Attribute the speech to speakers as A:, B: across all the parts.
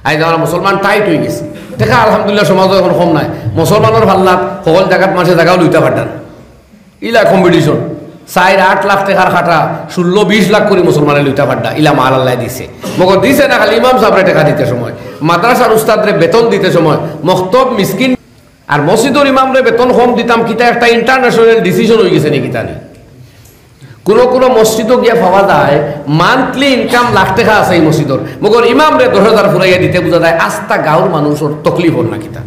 A: আজ আমরা মুসলমান টাইট হয়ে গেছে দেখা আলহামদুলিল্লাহ সমাজও এখন কম নাই মুসলমানের ভাল্লাত সকল জায়গাত মানুষের জায়গাও লইতে পারতেন ইলা কম্পিটিশন 4-8 লাখ টাকার খাটা 16-20 লাখ করে মুসলমানের লইতে পারতা ইলা মাল আল্লাহ দিছে মগর দিছে না খালি ইমাম সাহেবরে টাকা দিতে সময় মাদ্রাসার উস্তাদরে বেতন দিতে সময় মক্তব মিসকিন আর মসজিদের ইমামরে বেতন কম দিতাম কিতা একটা ইন্টারন্যাশনাল ডিসিশন হয়ে গেছে নাকি তা কোনো কোনো মসজিদও গিয়া পাওয়া যায় মান্থলি ইনকাম লাখ টাকা আছে এই মসজিদর মগর ইমামরে 10,000 ফুরাইয়া দিতে বোঝা যায় আস্থা গাঁওর মানুষের তকলিফ হল না কিতা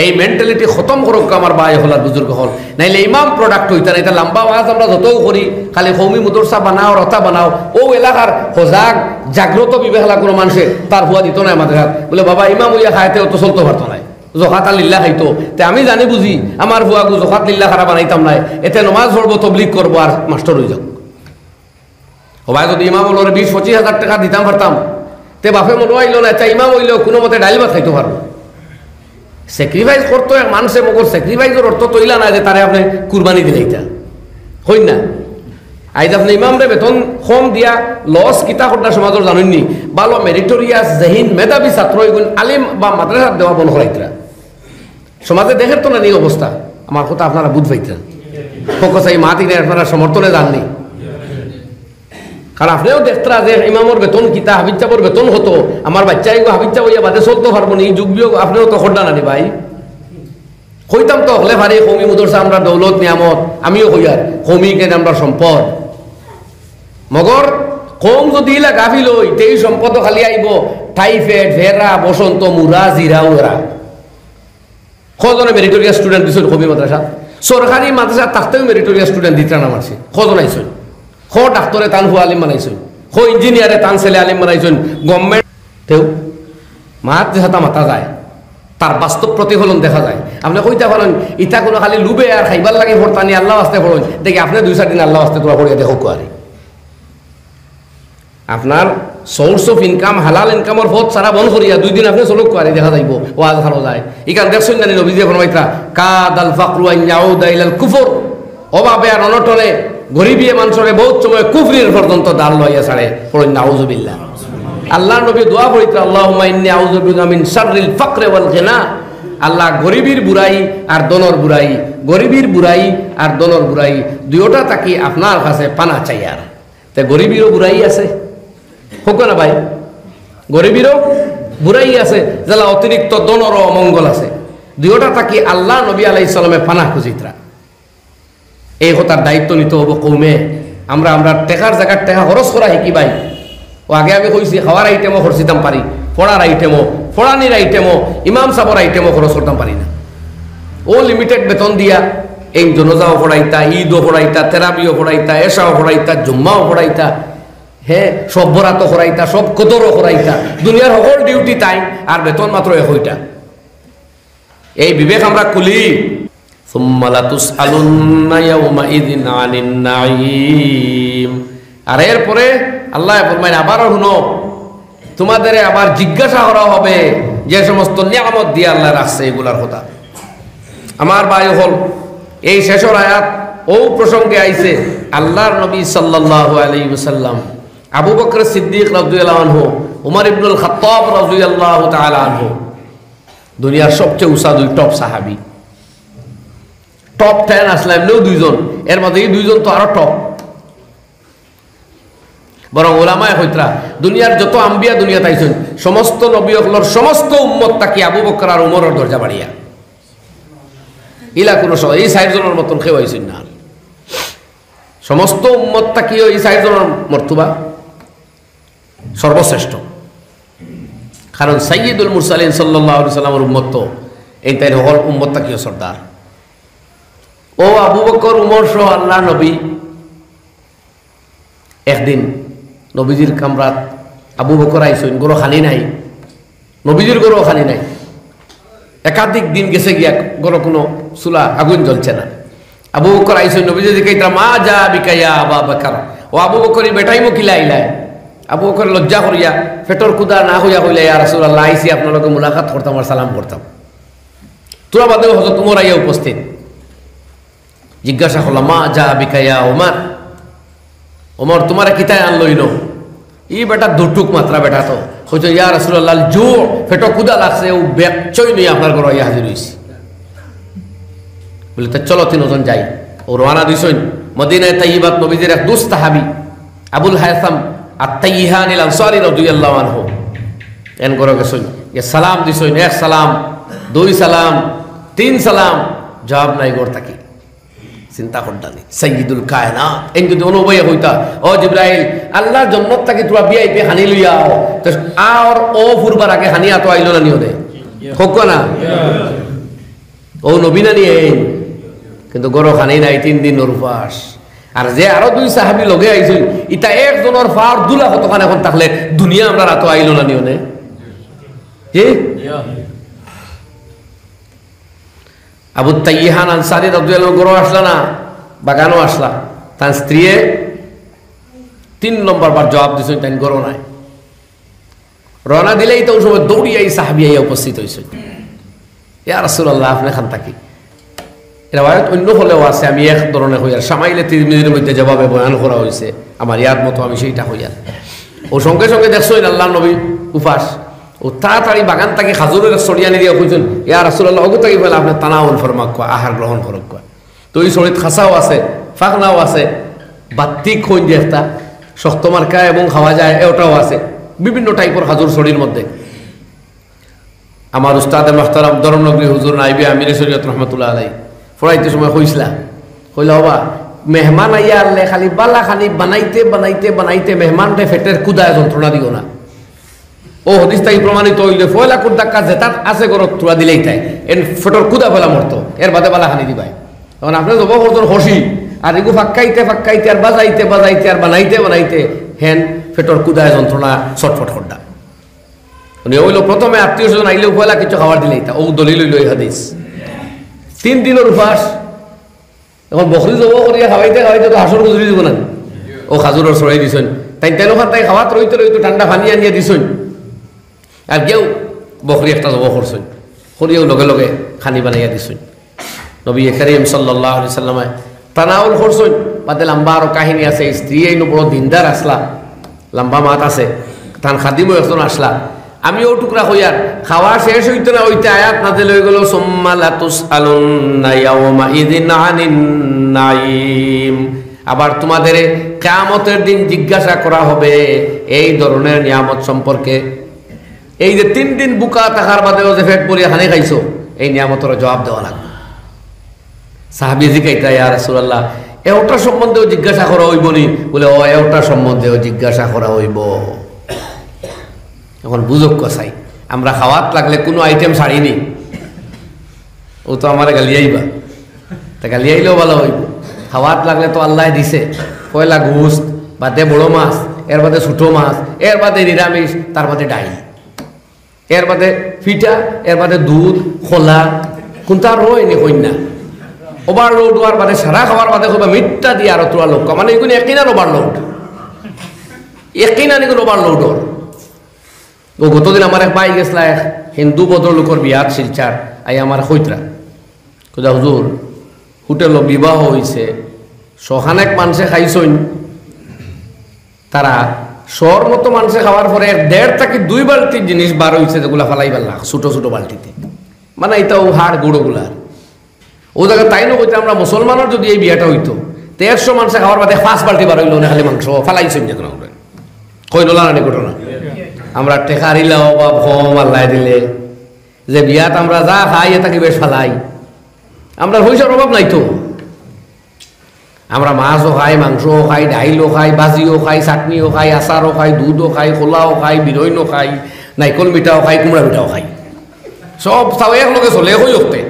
A: এই মেন্টালিটি খতম করুক আমার বাই হলার বুজুর্গ হল নাইলে ইমাম প্রোডাক্ট হইতা না এটা লম্বা ওয়াজ আমরা যতও করি খালি কৌমি মুদরসা বানাও রতা বানাও ও এলাকার সজাগ জাগ্রত বিবেকলা কোনো মানুষে তার হুয়া দিত না আমাদের হাত বলে বাবা ইমাম হইয়া খাইতে অত চলতে পারতো না জখাত লিল্লাহ খাইতো তে আমি জানি বুঝি আমার হুয়াগু জখাত লিল্লাহ খারাপ বানাইতাম নাই এতে নমাজ পড়বো তবলিগ করবো আর মাস্টার হয়ে যাও সবাই যদি ইমাম হলো 20-25 হাজার টাকা দিতাম পারতাম তে বাপে মনে হইল না এটা ইমাম হইলেও কোনো মতে ডাইল ভাত খাইতে পারবো স্যাক্রিফাইস করতো এক মানুষের মগর স্যাক্রিফাইসের অর্থ তৈলা না যে তারে আপনি কুরবানি দিলে এটা হই না আইজ আপনি ইমামরে বেতন কম দিয়া লস কিতা করটা সমাজের জানেননি ভালো মেরিটোরিয়াস জহিন মেধাবী ছাত্র এগুন আলিম বা মাদ্রাসার দেওয়া বন করাইতরা সমাজে দেখের তো না এই অবস্থা আমার কথা আপনারা বুঝ পাইতেন ফোকাসাই মাতিনে আপনারা সমর্থনে যাননি কারণ আপনিও দেখতরা যে ইমামর বেতন কিতা হাবিজাবর বেতন হতো আমার বাচ্চা এগো হাবিজা হইয়া বাদে চলতে পারবো নি যুগ বিয়োগ আপনিও তো খড্ডা নানি ভাই কইতাম তো হলে ভারি কৌমি মুদরসা আমরা দৌলত নিয়ামত আমিও কইয়ার কৌমি কেন আমরা সম্পদ মগর কম যদি ইলা গাফিল হই তেই সম্পদ খালি আইব টাইফয়েড ভেরা বসন্ত মুরা জিরা উরা কজনে মেরিটোরিয়াস স্টুডেন্ট দিছিল কবি মাদ্রাসা সরকারি মাদ্রাসা থাকতেও মেরিটোরিয়াস স্টুডেন্ট দিতে না মারছে কজন আইছেন খ ডাক্তরে তান হু আলিম বানাইছেন খ ইঞ্জিনিয়ারে তান ছেলে আলিম বানাইছেন গভর্নমেন্ট তেও মাদ্রাসা মাথা যায় তার বাস্তব প্রতিফলন দেখা যায় আপনি কইতে পারেন ইটা কোনো খালি লুবে আর খাইবার লাগে ভরতানি আল্লাহ আসতে পড়েন দেখি আপনি 2-4 দিন আল্লাহ আসতে তোরা পড়িয়া দেখো আর আপনার সোর্স অফ ইনকাম হালাল ইনকামের পথ সারা বন্ধ করিয়া 2 দিন আপনি চলক করে দেখা যাইব ওয়াজ খানো যায় ইকান দেখছেন জানি নবীজি ফরমাইতা কাদাল ফাকরু আন ইয়াউদা ইলাল কুফর অভাবে আর অনটনে গরিবিয়ে মানুষরে বহুত সময় কুফরির পর্যন্ত দাঁড় লইয়া ছাড়ে পড়েন নাউজুবিল্লাহ আল্লাহর নবী দোয়া করিতা আল্লাহুম্মা ইন্নী আউযু বিকা মিন শাররিল ফাকরি ওয়াল গিনা আল্লাহ গরিবির বুড়াই আর দনর বুড়াই গরিবির বুড়াই আর দনর বুড়াই দুইটা তাকি আপনার কাছে পানা চাই আর তে গরিবিরও বুড়াই আছে হোক না ভাই গরিবিরও বুড়াই আছে যারা অতিরিক্ত দনর অমঙ্গল আছে দুইটা তাকি আল্লাহ নবী আলাইহিস সালামে পানা খুঁজিতরা এই হতার দায়িত্ব নিতে হবো কৌমে আমরা টেকার জায়গার টেকা খরচ করা শিকি ভাই ও আগে আমি কইছি খাওয়ার আইটেমও খরচিতাম পারি পড়ার আইটেমও পড়ানির আইটেমও ইমাম সাবর আইটেমও খরচ করতাম পারি না ও লিমিটেড বেতন দিয়া এই জনজাও পড়াইতা ঈদও পড়াইতা তেরাবিও পড়াইতা এশাও পড়াইতা জুম্মাও পড়াইতা হে সব বরাতও পড়াইতা সব কদরও পড়াইতা দুনিয়ার সকল ডিউটি টাইম আর বেতন মাত্র 1টা এই বিবেক আমরা খুলি সুম্মা লাতুসআলুন্না ইয়াওমাইযিন আনিন নাঈম আর এরপরে আল্লাহ ফরমায় আবারও শুনো তোমাদের আবার জিজ্ঞাসা করা হবে যে সমস্ত নিয়ামত দিয়ে আল্লাহ রাখছে এগুলার কথা আমার ভাই হল এই শেষের আয়াত ও প্রসঙ্গে আইছে আল্লাহর নবী সাল্লাল্লাহু আলাইহি ওয়াসাল্লাম আবু বকর সিদ্দিক রাদিয়াল্লাহু আনহু উমর ইবনুল খাত্তাব রাদিয়াল্লাহু তাআলা আনহু দুনিয়ার সবচেয়ে উঁচা 2 টপ সাহাবী টপ 10 আসলে এমনিও 2 জন এর মধ্যে এই 2 জন তো আরো টপ বরং ওলামায়ে কইতরা দুনিয়ার যত আম্বিয়া দুনিয়াতে আইছেন সমস্ত নবী হলর সমস্ত উম্মত তাকি আবু বকর আর উমরের দরজা বাড়িয়া ইলা কোন এই 4 জনের মতন কেউ আইছেন না সমস্ত উম্মত তাকি এই 4 জনের মর্তবা সর্বশ্রেষ্ঠ কারণ সাইয়্যিদুল মুরসালিন সাল্লাল্লাহু আলাইহি ওয়াসাল্লামের উম্মত তো এই তাই হল উম্মত তাকি সরদার ও আবু বকর উমর সহ আল্লাহ নবী একদিন নবীজির কামরাত আবু বকর আইসেন গরো খালি নাই নবীজির গরো খালি নাই একাধিক দিন গেছে গিয়া গরো কোনো চুলা আগুন জ্বলছে না আবু বকর আইসেন নবীজি জিজ্ঞাসা মা যা বিকা ইয়া আবু বকর ও আবু বকরের বেটাই মুকিলা আইলায় আবু বকর লজ্জা করিয়া পেটর কুদা না হইয়া কইলা ইয়া রাসূলুল্লাহ আইসি আপনার লগে মুলাকাত করতাম আর সালাম করতাম তোরা বাদেও হযরত উমর আইয়া উপস্থিত জিজ্ঞাসা করলাম মা যা বিকা ইয়া উমর ওমর তোমার কিতায় আনলই নো ই বেটা দুটুক মাত্রা বেটা তো কইতো ইয়া রাসূলুল্লাহ জু পেটো কুদা লাগছে ও বেকচই নিয়ে আপনার ঘরে ইয়া হাজির হইছি বলে তা চলো তিনজন যাই ও রওনা দিছেন মদিনায়ে তাইয়্যিবাত নবীজির এক দুস্থ সাহাবী আবুল হায়সাম আত-তাইয়্যানি আল-আনসারী রাদিয়াল্লাহু আনহু এন ঘরে গেছেন এ সালাম দিছেন এক সালাম দুই সালাম তিন সালাম জবাব নাই ঘর থাকি চিন্তা করতানি সাইয়্যিদুল কায়নাত এন যদি অনুভয় হইতা ও জিবরাইল আল্লাহর জান্নাত থেকে তোরা ভিআইপি হানি লইয়া আও তো আর ও ফুরবার আগে হানি আতো আইলো না নিও দে হোক না ও নবী না নিয়ে কিন্তু গরো খানি নাই 3 দিন ওর উপাস আর যে আরো দুই সাহাবী লগে আইছিল ইতা একজনের ফার দুলা কতখান এখন থাকলে দুনিয়া আমরা রাতো আইলো না নিও নে কি আবু তাইয়্যান আনসারী রাদিয়াল্লাহু গরো আসলা না বাগানো আসলা তার স্ত্রী 3 নম্বর বার জবাব দিছেন তাই গরো নাই রওনা দিলেই তো সময় দৌড়ি আই সাহাবী আইয়া উপস্থিত হইছে ইয়া রাসূলুল্লাহ আপনি খান থাকি রিওয়ায়াত অন্য হলেও আছে আমি এক ধরনের হইয়ার সামাইলে 30 মিনিটের মধ্যে জবাবে বয়ান করা হইছে আমার ইয়াদ মতো আমি সেইটা হইয়ার ও সঙ্গে সঙ্গে দেখছই আল্লাহর নবী উপাস ও তাড়াতাড়ি বাগান থেকে খাজুরের সরিয়ানি দিয়ে কইছেন ইয়া রাসূলুল্লাহ ওগো তাকি বলে আপনি তানাউল ফরমাক কো আহার গ্রহণ করক কো তো এই শরীর খাসাও আছে ফাগনাও আছে বাত্তি কই দিয়ে একটা শক্ত মার্কা এবং খাওয়া যায় এটাও আছে বিভিন্ন টাইপের খাজুর শরীর মধ্যে আমার উস্তাদে মুহতারাম দরমনগরী হুজুর নাইবে আমিরে শরীয়ত রাহমাতুল্লাহ আলাইহি ফরাইতে সময় কইছলা কইলা বাবা মেহমান আইয়া আল্লাহ খালি বালা খানি বানাইতে বানাইতে বানাইতে মেহমানরে ফেটের কুদায় যন্ত্রণা দিও না ও হাদিস তাই প্রমাণিত হইলে ফয়লা কুদা কাজে তার আছে গরত তুলা দিলেই তাই এর ফেটর কুদা ফেলা মরতো এর বাদে বালা খানি দিবাই তখন আপনি জব করতেন হসি আর এগু ফাক্কাইতে ফাক্কাইতে আর বাজাইতে বাজাইতে আর বানাইতে বানাইতে হেন ফেটর কুদায় যন্ত্রণা ছটফট করডা উনি হইলো প্রথমে আত্মীয় স্বজন আইলেও ফয়লা কিছু খাবার দিলেই তা ও দলিল হইল এই হাদিস 3 দিনের উপাস এখন বকরি জব করিয়া খাওয়াইতে খাওয়াইতে তো হাসর গুজরি দিব না ও খাজুরের সরাই দিছেন তাই তেল ওখান তাই খাওয়াত রইতে রইতে ঠান্ডা পানি আনিয়ে দিছেন আর কেউ বকরি একটা জব করছেন করিয়াও লগে লগে খানি বানাইয়া দিছেন নবী করিম সাল্লাল্লাহু আলাইহি সাল্লামে তানাউল করছেন বাদে লম্বা আরো কাহিনী আছে স্ত্রী আইনো বড় দিনদার আসলা লম্বা মাত আছে তান খাদিমও একজন আসলা আমি ও টুকরা হইয়ার খাওয়া শেষ হইতে না হইতে আয়াত নাযিল হয়ে গেল সুম্মা লাতুসআলুন্না ইয়াওমা ইযিন আনিন নাঈম আবার তোমাদের কিয়ামতের দিন জিজ্ঞাসা করা হবে এই ধরনের নিয়ামত সম্পর্কে এই যে 3 দিন বুকা থাকার বাদেও যে পেট ভরিয়া খানি খাইছো এই নিয়ামতের জবাব দেওয়া লাগবে সাহাবী জিজ্ঞাসা ইয়া রাসূলুল্লাহ এওটা সম্বন্ধেও জিজ্ঞাসা করা হইব নি বলে ও এওটা সম্বন্ধেও জিজ্ঞাসা করা হইব এখন বুঝক কসাই আমরা খাওয়াত লাগলে কোনো আইটেম ছাড়িনি ও তো আমার গালিয়াইবা তা গালিয়াইলেও ভালো হইব খাওয়াত লাগলে তো আল্লাহ দিছে পয়লা গোস্ত বাদে বড় মাছ এর বাদে ছোটো মাছ এর বাদে নিরামিষ তার বাদে ডাইল এর বাদে ফিটা এর বাদে দুধ খোলা কোনটা রয়নি কন্যা ওভারলোড হওয়ার বাদে সারা খাওয়ার বাদে খুব মিথ্যা দিয়ে আরো তোলা লোক মানে এগুলো একিনার ওভারলোড একিনার এগুলো ওভারলোড ওর ও গতদিন আমার এক পাই গেছিল এক হিন্দু ভদ্রলোকর বিয়াত শিলচার আই আমার হইতরা কোথা হুজুর হোটেল বিবাহ হয়েছে সখানেক মানুষে খাইছইন তারা শহর মতো মানুষে খাওয়ার পরে 1.5 থেকে 2 বালতির জিনিস বার হয়েছে যেগুলা ফালাইবার লাগ ছোটো ছোটো বালতিতে মানে এটাও হাড় গুঁড়োগুলার ও জায়গায় তাই না হইতে আমরা মুসলমানের যদি এই বিয়াটা হইতো 150 মানুষে খাওয়ার বাদে 5 বালতি বার হইল না খালি মাংস ফালাইছইন যেন কই নোলানি ঘটনা আমরা টেকারিলাও বা ভম আল্লাহ দিলে যে বিয়াত আমরা যা খাই এটাকে বেশ ফালাই আমরা পয়সার অভাব নাই তো আমরা মাছও খাই মাংসও খাই ডাইলও খাই ভাজিও খাই চাটনিও খাই আচারও খাই দুধও খাই খোলাও খাই বিরইনও খাই নাইকল মিঠাও খাই কুমড়া মিঠাও খাই সব চাও একলগে চলে হই উঠতে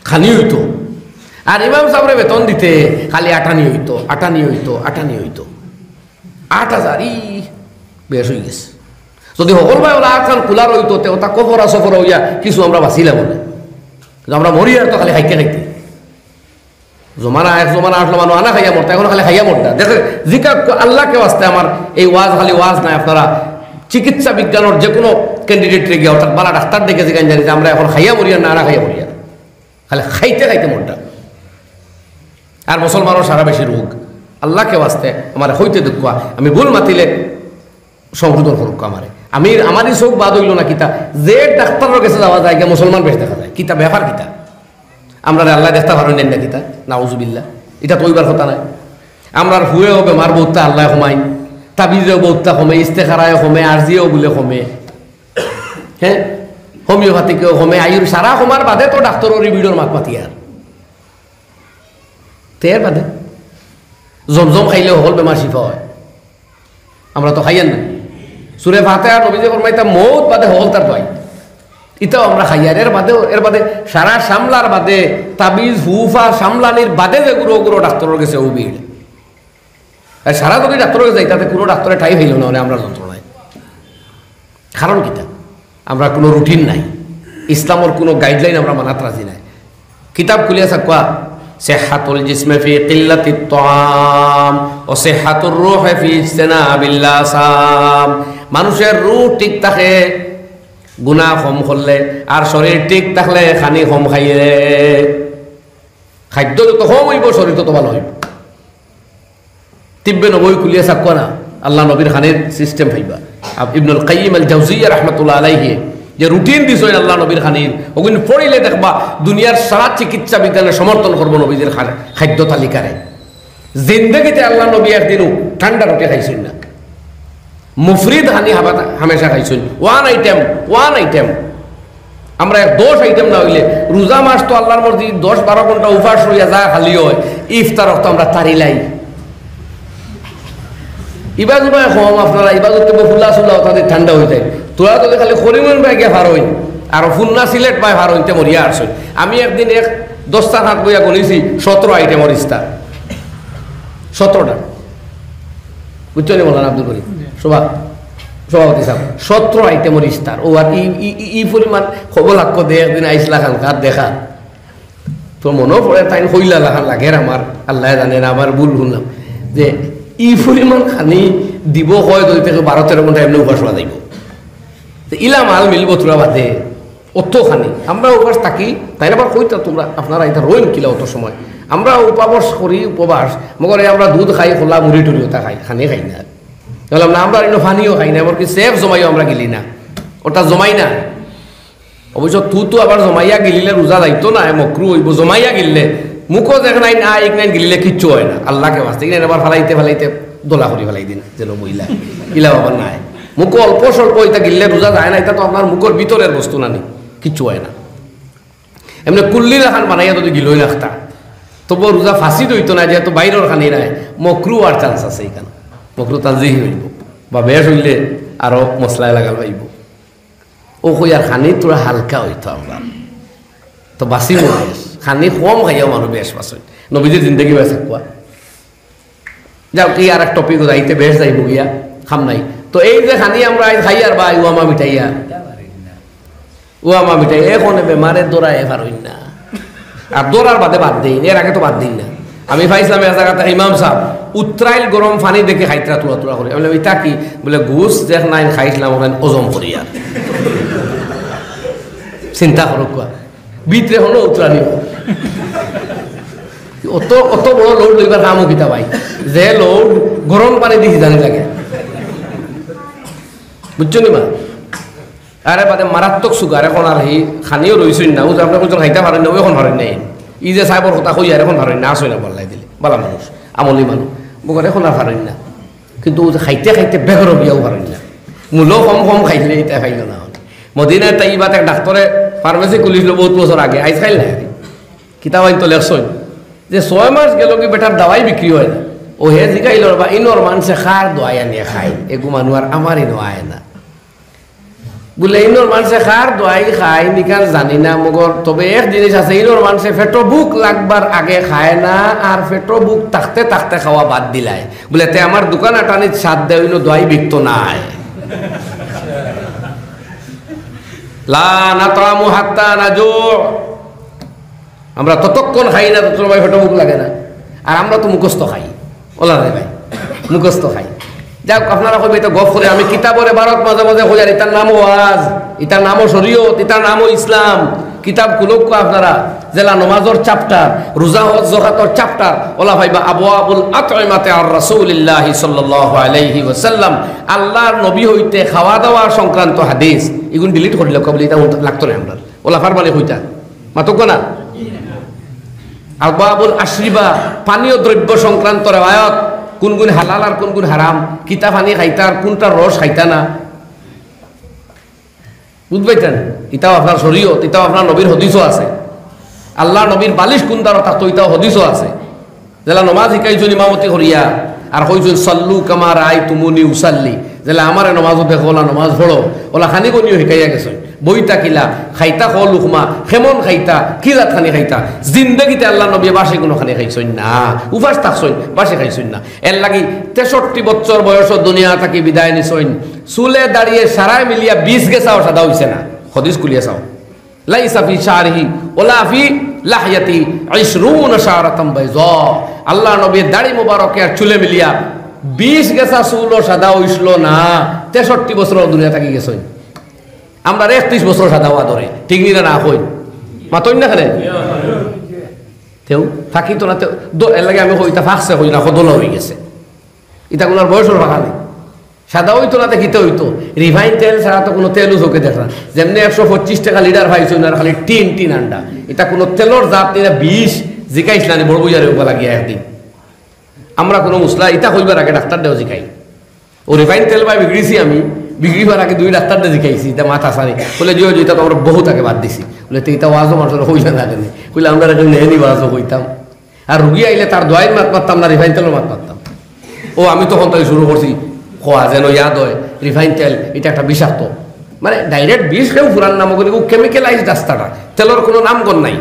A: খানি হইতো আর ইমাম সাহেবের বেতন দিতে খালি আটানি হইতো 8,000 বেশ হয়ে গেছে যদি সকল ভাই ওলা আটখান খোলা রইতো ওটা কফরা সফরা হইয়া কিছু আমরা বাঁচিলাম বলে কিন্তু আমরা মরি আর তো খালি খাইতে খাইতে জমানা আসলো মানুষ আনা খাইয়া মরতা এখন খালি খাইয়া মরতা দেখে জিকা আল্লাহকে আসতে আমার এই ওয়াজ খালি ওয়াজ নাই আপনারা চিকিৎসা বিজ্ঞানের যে কোনো ক্যান্ডিডেটরে গিয়ে অর্থাৎ বালা ডাক্তার দেখে যেখানে জানি যে আমরা এখন খাইয়া মরিয়া না আনা খাইয়া মরিয়া খালি খাইতে খাইতে মরতা আর মুসলমানের সারা বেশি রোগ আল্লাহকে আসতে আমার হইতে দুঃখ আমি ভুল মাতিলে সংশোধন করুক আমারে আমারই চোখ বাদ হইল না কিতা যে ডাক্তারের কাছে যাওয়া যায় মুসলমান বেশ দেখা যায় কিতা ব্যাপার কিতা আমরা আল্লাহ দেখতে পারেন না কিতা নাউজুবিল্লাহ এটা তো ওইবার কথা নাই আমরা হুয়েও বেমার বহুতটা আল্লাহ কমাই তাবিজেও বহুতটা কমে ইস্তেখারায় কমে আরজিও বলে কমে হ্যাঁ হোমিওপ্যাথিকেও কমে আয়ুর সারা কমার বাদে তো ডাক্তারের রিভিডর মাত মাতি আর তের বাদে জমজম খাইলে হল বেমার শিফা হয় আমরা তো খাইয়েন না সুরে ফাতিহা নবীজি ফরমাইতা মৌত বাদে হল তার পাই ইতাও আমরা খাইয়ার এর বাদে সারা সামলার বাদে তাবিজ হুফা সামলানির বাদে যে গুরো ডাক্তারের গেছে ও ভিড় আর সারা যদি ডাক্তারের যাই তাতে কোনো ডাক্তারের ঠাই হইল না আমরা যন্ত্রণায় কারণ কিতা আমরা কোনো রুটিন নাই ইসলামের কোনো গাইডলাইন আমরা মানাত রাজি নাই কিতাব খুলিয়া থাকুয়া সিহাতুল জিসমে ফি কিল্লাতিত তাআম ও সিহাতুর রূহ ফি ইজতিনাবিল লাসাম মানুষের রূহ ঠিক থাকে গুনাহ কম করলে আর শরীর ঠিক থাকলে খানি কম খাইলে খাদ্য যত কম হইব শরীর তত ভালো হইব তিব্বে নবী কুলিয়া থাকুয়া না আল্লাহ নবীর খানের সিস্টেম পাইবা ইবনুল কাইয়িম আল জাওজিয়া রাহমাতুল্লাহ আলাইহি যে রুটিন দিছেন আল্লাহ নবীর খানির ওগুন পড়িলে দেখবা দুনিয়ার সারা চিকিৎসা বিজ্ঞানের সমর্থন করবো নবীদের খাদ্য তালিকারে জিন্দগিতে আল্লাহ নবী একদিনও ঠান্ডা রুটি খাইছেন না মুফরিদ হানি হামেশা খাইছেন ওয়ান আইটেম আমরা 10 আইটেম না হইলে রোজা মাস তো আল্লাহর মর্জি 10-12 ঘন্টা উপাস হইয়া যা খালি হয় ইফতার তো আমরা তারিলাই ইবাদত কম আপনারা ইবাদত ফুল্লা সুল্লা তাদের ঠান্ডা হয়ে যায় তোরা তো খালি করিমন ভাই গিয়ে ভার হইন আর ফুন্না সিলেট পাই ভার হইতে মরিয়া আসছেন আমি একদিন 10টা হাত বইয়া গণিছি 17 আইটেমর ইস্তার 17টা বুঝছো নি বলেন আব্দুল করিম সভাপতি সাহেব 17 আইটেমর ইস্তার ও আর ই পরিমাণ খবর লাগবো দে একদিন আইসলা খানকার দেখা তো মনেও পড়ে তাই হইলা লাখান লাগে আমার আল্লাহ জানে না আবার ভুল শুনলাম যে ই পরিমাণ খানি দিব হয় 2 থেকে 12-13 ঘন্টা এমনি উপাস হওয়া যাইব ইলা মাল মিলব তোরা বাদে অত খানি আমরা উপাস থাকি তাই আবার কইতা তোমরা আপনারা এটা রইন কিলা অত সময় আমরা উপবাস করি উপবাস মগরে আমরা দুধ খাই খোলা মুড়ি টুড়িও তা খাই খানি খাই না বললাম না আমরা ইনো পানিও খাই না এমনকি সেফ জমাইও আমরা গেলি না ওটা জমাই না অবশ্য তুই আবার জমাইয়া গেলিলে রোজা যাইতো না মকরু হইব জমাইয়া গেললে মুখও দেখ নাই না এক নাই গিলিলে কিচ্ছু হয় না আল্লাহকে বাঁচতে কিনা আবার ফালাইতে দোলা করি ফেলাই দিন যেন মহিলা ইলা আবার নাই মুখ অল্প স্বল্প এটা গিললে রোজা যায় না এটা তো আপনার মুখের ভিতরের বস্তু না কিচ্ছু হয় না এমনি কুল্লি রাখান বানাইয়া যদি গিলই রাখতা তবু রোজা ফাঁসি দইতো না যেহেতু বাইরের খানি নাই মকরু আর চান্স আছে এখানে মকরু তানজিহি হইব বা বেশ হইলে আরো মশলা লাগাল পাইব ও কই আর খানি তোরা হালকা হইতো আমরা তো বাসি বেশ খানি কম খাইয়াও মানুষ বেশ বাসই নবীজির জিন্দগি বেশ কোয়া যাও কি আর এক টপিক যাইতে বেশ যাইব গিয়া খাম নাই তো এই যে খানি আমরা খাই আর বা ওয়ামা মিঠাইয়া এখন বেমারের দৌড়ায় এবার হইন না আর দৌড়ার বাদে বাদ দিন এর আগে তো বাদ দিন না আমি পাইছিলাম এক জায়গাতে ইমাম সাহেব উত্তরাইল গরম পানি দেখে খাইতরা তুলা করে আমি বললাম এটা কি বলে ঘুষ দেখ নাই খাইছিলাম ওখানে ওজম করি আর চিন্তা করো কোয়া ভিতরে হলো উত্তরানি অত বড় লোড লইবার কামও কিতা ভাই যে লোড গরম পানি দিছি জানি লাগে বুঝছো নি মা আরে বাদে মারাত্মক সুগার এখন আর সেই খানিও রইছই না আপনার কোন খাইতে পারেন না এখন পারেন নাই ই যে সাহেবর কথা কই আর এখন পারেন না আসই না বললাই দিলে বালা মানুষ আমলি মানুষ বগর এখন আর পারেন না কিন্তু খাইতে খাইতে বেগর বিয়াও পারেন না মূল্য কম খাইলে এটা খাইল না মদিনায় তাই বাত এক ডাক্তারে ফার্মেসি খুলিছিল বহুত বছর আগে আইস খাইল না কিতাব তো লেখছই যে 6 মাস গেল কি বেটার দাওয়াই বিক্রি হয় না ও হে জিগাইল বা ইনর মানুষে খার দোয়াই আনিয়ে খায় এগু মানুষ আর আমারই দোয়ায় না বলে ইনোর মানুষে খার দোয়াই খায় নিকাল জানি না মগর তবে এক জিনিস আছে ইনোর মানুষে ফেটো বুক লাগবার আগে খায় না আর ফেটো বুক থাকতে থাকতে খাওয়া বাদ দিলাই বলে তে আমার দোকান আটানিত সাত দেয় ইনো দোয়াই বিকতো নাই লা নাতামু হাত্তা নাজু আমরা ততক্ষণ খাই না তোর ভাই ফেটো বুক লাগে না আর আমরা তো মুখস্থ খাই ওলা রে ভাই মুখস্থ খাই যাক আপনারা কইবে তো গফ করে আমি কিতাবরে ভারত মাঝে মাঝে হইয়ার এটার নামও ওয়াজ এটার নামও শরীয়ত এটার নামও ইসলাম কিতাব খুলক আপনারা জেলা নমাজর চ্যাপ্টার রোজা হজ যাকাতর চ্যাপ্টার ওলা ভাইবা আবওয়াবুল আতইমাতে আর রাসূলিল্লাহি সাল্লাল্লাহু আলাইহি ওয়াসাল্লাম আল্লাহর নবী হইতে খাওয়া দাওয়া সংক্রান্ত হাদিস এগুন ডিলিট করিল কবলি এটা লাগতো না আমরা ওলা ফারমানে হইতা মাতক না আবওয়াবুল আশরিবা পানীয় দ্রব্য সংক্রান্ত রিওয়ায়াত কোন কোন হালাল আর কোন কোন হারাম কিতা পানি খাইতা আর কোনটা রস খাইতা না বুঝবাইতেন এটাও আপনার শরীয়ত এটাও আপনার নবীর হদিসও আছে আল্লাহ নবীর বালিশ কুন্দার তার তো এটাও হদিসও আছে যেলা নমাজ শিকাইছুন ইমামতি করিয়া আর কইছুন সল্লু কামা রাই তুমুনি উসাল্লি যেলা আমারে নমাজও দেখো ওলা নমাজ পড়ো ওলা খানি কনিও শিকাইয়া গেছেন বইতা কিলা খাইতা খ লুকমা খেমন খাইতা কিলাত খানি খাইতা জিন্দগিতে আল্লাহ নবী বাসে কোনো খানি খাইছই না উপাস থাকছই বাসে খাইছই না এর লাগি 63 বছর বয়স দুনিয়া থাকি বিদায় নিছইন চুলে দাঁড়িয়ে সারাই মিলিয়া 20 গেছাও সাদা হইছে না হদিস কুলিয়া চাও লাইসা ফি শারিহি ওলা ফি লাহয়াতি 20 শারাতাম বাইযা আল্লাহ নবীর দাড়ি মোবারকে আর চুলে মিলিয়া 20 গেছা চুলও সাদা হইছিল না 63 বছর দুনিয়া থাকি গেছই আমরা 31 বছর সাদা হওয়া ধরে ঠিক নিরা না হই মাতই না খানে তেও থাকি তো না এর লাগে আমি হইতা ফাঁকছে হই না কদল হয়ে গেছে এটা কোনার বয়সের ফাঁকা নেই সাদা হইতো না দেখিতে হইতো রিফাইন তেল ছাড়া তো কোনো তেলও চোখে দেখ না যেমনি 125 টাকা লিটার পাইছো না খালি টিন আন্ডা এটা কোনো তেলর জাত নিয়ে 20 জিকাইছিল না বড় বুঝারে উপর লাগিয়া একদিন আমরা কোনো মুসলা ইটা কইবার আগে ডাক্তার দেও জিকাই ও রিফাইন তেল পাই বিগড়িছি আমি বিক্রিবার আগে 2 ডাক্তার দিয়ে জিকাইছি এটা মাথা সারি বলে জিও যেটা তো আমরা বহুত আগে বাদ দিছি বলে তো এটা ওয়াজও মানুষের হইলে না কেন কইলে আমরা এখন নেহনি ওয়াজও হইতাম আর রুগী আইলে তার দোয়াইয়ের মাত মারতাম না রিফাইন তেলের মাত মারতাম ও আমি তখন তাই শুরু করছি খোয়া যেন ইয়াদ হয় রিফাইন তেল এটা একটা বিষাক্ত মানে ডাইরেক্ট বিষ কেউ ফুরান নাম করে কেমিক্যালাইজ রাস্তাটা তেলের কোনো নামগণ নাই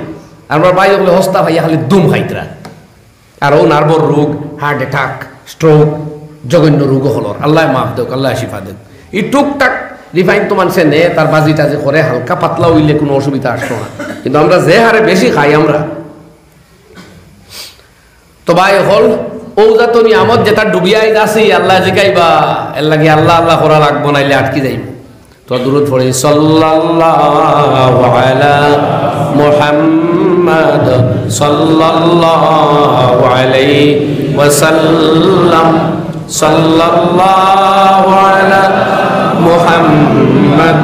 A: আমার ভাই ওগুলো হস্তা ভাইয়া খালি দুম খাইতরা আর ও নার্ভর রোগ হার্ট অ্যাটাক স্ট্রোক জঘন্য রোগ হলর আল্লাহ মাফ দেখ আল্লাহ শিফা দেখ এই টুকটাক রিফাইন তো মানুষে নে তার বাজিটা যে করে হালকা পাতলা হইলে কোনো অসুবিধা আসতো না কিন্তু আমরা যে হারে বেশি খাই আমরা তো ভাই হল ওজা তো নিয়ামত যেটা ডুবিয়াই যাচ্ছি আল্লাহ জিকাইবা এর লাগে আল্লাহ আল্লাহ করা লাগবো নাইলে আটকে যাইব তো দূরত পড়ে সাল্লাল্লাহু আলা মুহাম্মাদ সাল্লাল্লাহু আলাইহি ওয়াসাল্লাম সাল্লাল্লাহু আলা মুহাম্মাদ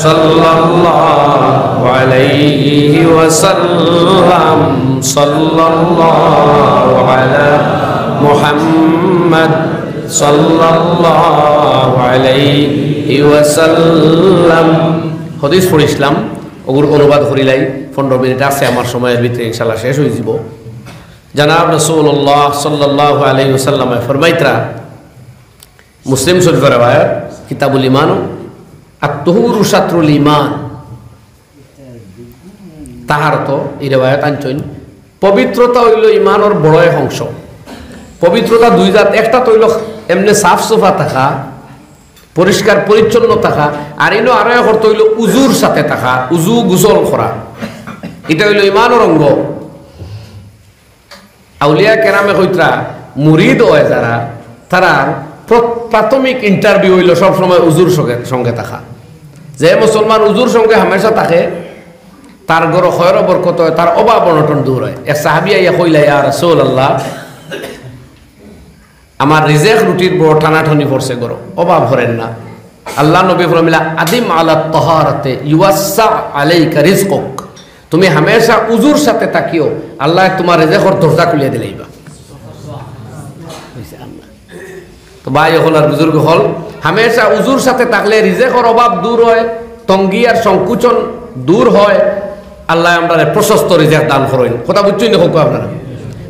A: সাল্লাল্লাহু আলাইহি ওয়াসাল্লাম সাল্লাল্লাহু আলা মুহাম্মাদ সাল্লাল্লাহু আলাইহি ওয়াসাল্লাম হাদিস পড়িছিলাম ওগুর অনুবাদ করিলাই 15 মিনিট আছে আমার সময়ের ভিতরে ইনশাআল্লাহ শেষ হয়ে যাব জনাব রাসূলুল্লাহ সাল্লাল্লাহু আলাইহি ওয়াসাল্লাম ফরমাইতরা মুসলিম শরীফের riwayat কিতাবুল ঈমান আত-তুহুরু শাতরুল ঈমান তাহারত এই riwayat আনছেন পবিত্রতা হইল ঈমানের বড় অংশ পবিত্রতা দুই জাত একটা তৈল এমনি সাফ সুফা থাকা পরিষ্কার পরিচ্ছন্ন থাকা আর ইনো আরো এক অর্থ হইল উজুর সাথে থাকা উজু গোসল করা এটা হইল ঈমানের অঙ্গ আউলিয়া কেরামে কইতরা মুরিদ হয় যারা তারা প্রাথমিক ইন্টারভিউ হইল সবসময় উজুর সঙ্গে থাকা যে মুসলমান উজুর সঙ্গে হামেশা থাকে তার গড় খয়র বরকত হয় তার অভাব অনটন দূর হয় এক সাহাবী আইয়া কইলা ইয়া রাসূলুল্লাহ আমার রিজেক রুটির বড় টানাটানি পড়ছে গড় অভাব হরেন না আল্লাহ নবী ফরমাইলা আদিম আলা তাহারাতে ইউসাআ আলাইকা রিজকুক তুমি হামেশা উজুর সাথে থাকিও আল্লাহ তোমার রিজেকর দরজা খুলে দিলেইবা তো ভাই হল আর বুজুর্গ হল হামেশা উজুর সাথে থাকলে রিজেকর অভাব দূর হয় তঙ্গি আর সংকুচন দূর হয় আল্লাহ আমরা প্রশস্ত রিজেক দান করেন কথা বুঝছেন না হোক আপনারা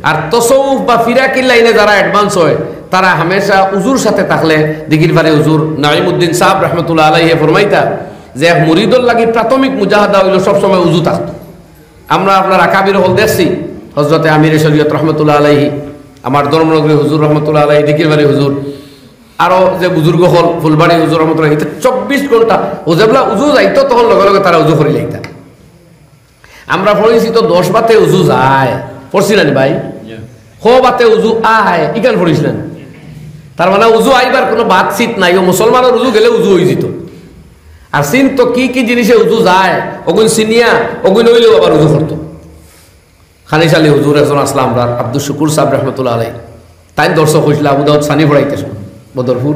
A: আর তসৌফ বা ফিরাকির লাইনে যারা অ্যাডভান্স হয় তারা হামেশা উজুর সাথে থাকলে দিগির বারে হুজুর নাঈমউদ্দিন সাহেব রহমতুল্লাহ আলাইহি ফরমাইতা যে এক মুরিদুল লাগি প্রাথমিক মুজাহাদা হইল সবসময় উজু থাকতো আমরা আপনার আকাবির হল দেখছি হযরতে আমির শরীয়ত রহমতুল্লাহ আলাইহি আমার ধর্মনগরী হুজুর রহমতুল্লাহ আলাইহি দিগির বারে হুজুর আরো যে বুজুর্গ হল ফুলবাড়ি হুজুর রহমতুল্লাহ 24 ঘন্টা ও যেবলা উজু যাইতো তখন লগে লগে তারা উজু করি লাইতা আমরা পড়েছি তো 10 বাতে উজু যায় পড়ছিলেন ভাই খো বাতে উজু আয় ইকান পড়িছিলেন তার মানে উজু আইবার কোনো বাতচিত নাই ও মুসলমানের উজু গেলে উজু হয়ে যেত আর চিন তো কি কি জিনিসে উজু যায় ওগুন চিনিয়া ওগুন হইলেও আবার উজু করতো। খানিশালী হুজুর একজন আসলাম আমরা আব্দুল শুকুর সাহেব রহমতুল্লাহ আলাই, তাই দর্শক হয়েছিল আবু দাউদ সানি পড়াইতেছ বদরপুর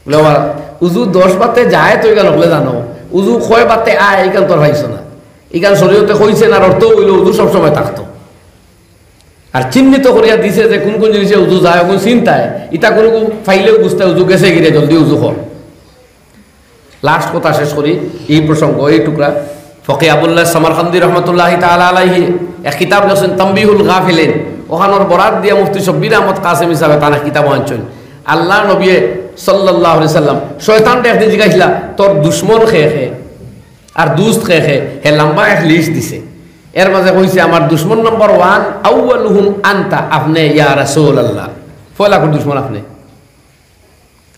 A: বলে আবার উজু 10 বাতে যায় তো এখান হলে জানো উজু 6 বাতে আয় এইখান তোর ভাইছ না, এখান শরীরতে কইছে না অর্থ হইল উজু সবসময় থাকতো। আর চিহ্নিত করিয়া দিছে যে কোন কোন জিনিসে উজু যায় কোন চিন্তায় ইটা কোনো ফাইলেও বুঝতে উজু গেছে গিরে জলদি উজু হল। লাস্ট কথা শেষ করি এই প্রসঙ্গ এই টুকরা ফকি আবুল্লাহ সামারকান্দি রহমতুল্লাহ তাআলা আলাইহি এক কিতাব লেখছেন তামবিহুল গাফিলিন, ওখানোর বরাত দিয়া মুফতি শব্বির আহমদ কাসেম হিসাবে তারা কিতাব আনছেন। আল্লাহ নবী সাল্লাল্লাহু আলাইহি সাল্লাম শয়তানটা একদিন জিজ্ঞাসা তোর দুশ্মন খেয়ে খেয়ে আর দুস্ত খেয়ে খেয়ে হে লম্বা এক লিস্ট দিছে, এর মাঝে কইছে আমার দুশ্মন নম্বর 1 আউয়ালুহুম আনতা, আপনি ইয়া রাসূলুল্লাহ, পয়লা কোন দুশ্মন আপনি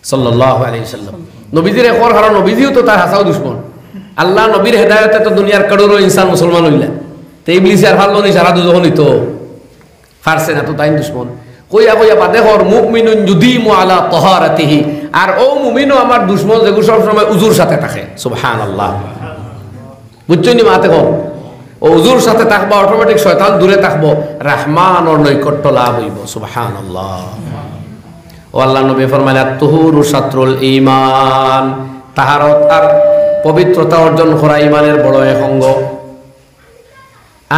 A: সাল্লাল্লাহু আলাইহি সাল্লাম। নবীজির একর কারণ নবীজিও তো তার হাসাও দুশ্মন। আল্লাহ নবীর হেদায়েতে তো দুনিয়ার কারোর ইনসান মুসলমান হইলা, তো ইবলিস আর ভালো নি সারা দুজন হইতো ফারছে না তো তাই দুশ্মন। কইয়া কইয়া বাদে হর মুমিনুন যুদিমু আলা তাহারাতিহি, আর ও মুমিনও আমার দুশ্মন যেগুলো সব সময় উজুর সাথে থাকে। সুবহানাল্লাহ, বুঝছো নি মাতে কম ও উজুর সাথে থাকবো অটোমেটিক শয়তান দূরে থাকবো, রহমান ওর নৈকট্য লাভ হইব। সুবহানাল্লাহ। ও আল্লাহ নবী ফরমাইলেন তুহুরু শাত্রুল ঈমান, তাহারত আর পবিত্রতা অর্জন করা ইমানের বড় এক অঙ্গ।